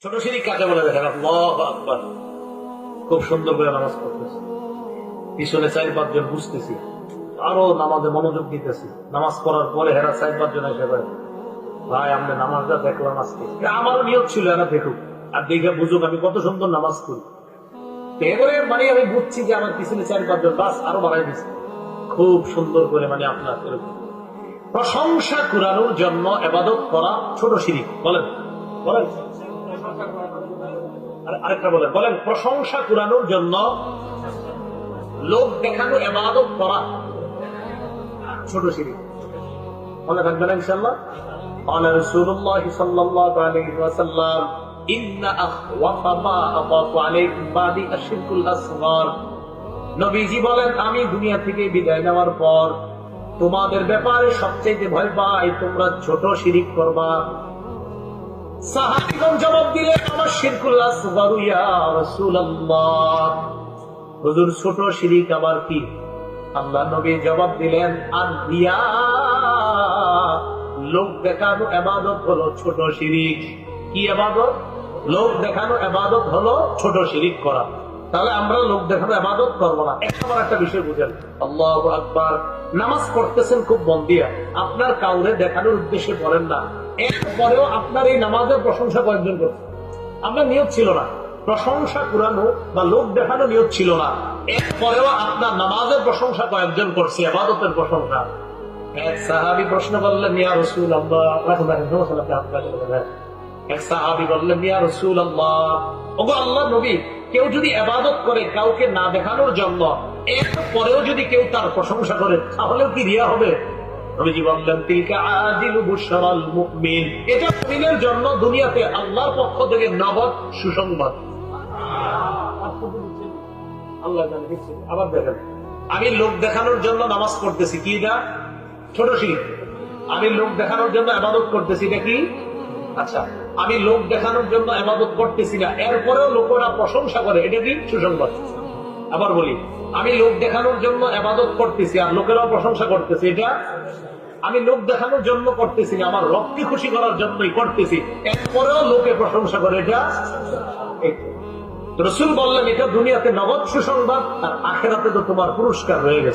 ছোট শিরিক কাকে বলে দেখেন? আল্লাহু আকবার। খুব সুন্দর করে নামাজ পড়তেছে, পিছনে 4-5 জন বুঝতেছি, আরো নামাজে মনোযোগ দিতেছি। নামাজ পড়ার পরে হেরা 4-5 জন এসে বলে, ভাই আমরা নামাজটা দেখলাম আজকে, আমারও নিয়ত ছিল এরা দেখুক আর দেখে বুঝুক আমি কত সুন্দর নামাজ পড়ি। এবারে মানে আমি বুঝছি যে আমার পিছনে 4-5 জন বাস আরো বাড়াই দিচ্ছে খুব সুন্দর করে। মানে আপনার এরকম প্রশংসা কুড়ানোর জন্য ইবাদত করা ছোট শিরিক। বলেন বলেন আরেকটা বলেন বলেন প্রশংসা কুড়ানোর জন্য লোক দেখানো ইবাদত করা ছোট শিরিক। মনে থাকবে না ইনশাআল্লাহ। قال رسول الله صلى الله عليه وسلم إن أخوف ما أخاف عليكم بعد الشرك الأصغر। নবীজি বলেন আমি দুনিয়া থেকে বিদায় নেওয়ার পর তোমাদের ব্যাপারে সবচেয়ে ভয় পাই তোমরা ছোট শিরিক করবা। সাহাবীগণ জবাব দিলেন আমার শিরকুল আসগর ইয়া রাসূলুল্লাহ, হুজুর ছোট শিরিক আবার কি? আল্লাহ নবী জবাব দিলেন আর রিয়া, লোক দেখানো ইবাদত হলো ছোট শিরিক। কি ইবাদত? লোক দেখানো ইবাদত হলো ছোট শিরিক করা। তাহলে আমরা লোক দেখানো ইবাদত করবো না। একটা বিষয় বুঝেন, আল্লাহু আকবার। নামাজ পড়তেছেন খুব মন দিয়া, আপনার কাউরে দেখানোর উদ্দেশ্যে পড়েন না। এরপরেও আপনার এই নামাজের প্রশংসা কয়েকজন করছে, আপনার নিয়ত ছিল না প্রশংসা কুরানো বা লোক দেখানো, নিয়ত ছিল না। এরপরেও আপনার নামাজের প্রশংসা কয়েকজন করছে, ইবাদতের প্রশংসা। এক সাহাবী প্রশ্ন করলেন ইয়া রাসূলুল্লাহ, এক সাহাবী বললেন ইয়া রাসূলুল্লাহ, ওগো আল্লাহর নবী, কেউ যদি ইবাদত করে কাউকে না দেখানোর জন্য, এরপরেও যদি কেউ তার প্রশংসা করে তাহলেও কি রিয়া হবে? নবীজি বললেন তিলকা আজিলু বুশরাল মুমিন, এটা মুমিনের জন্য দুনিয়াতে আল্লাহর পক্ষ থেকে নগদ সুসংবাদ। আল্লাহ জানে। আবার দেখেন, আমি লোক দেখানোর জন্য নামাজ পড়তেছি, কি এটা? ছোট শিরিক। আমি লোক দেখানোর জন্য ইবাদত করতেছি, এটা কি? আচ্ছা, আমি লোক দেখানোর জন্য ইবাদত করতেছি না, এরপরেও লোকেরা প্রশংসা করে, এটা কি? সুসংবাদ। আবার বলি, আমি লোক দেখানোর জন্য ইবাদত করতেছি আর লোকেরাও প্রশংসা করতেছে, এটা? আমি লোক দেখানোর জন্য করতেছি না, আমার রবকে খুশি করার জন্যই করতেছি, এরপরেও লোকে প্রশংসা করে, এটা? রাসূল বললেন এটা দুনিয়াতে নগদ সুসংবাদ আর আখিরাতে তো তোমার পুরস্কার হয়ে গেছে।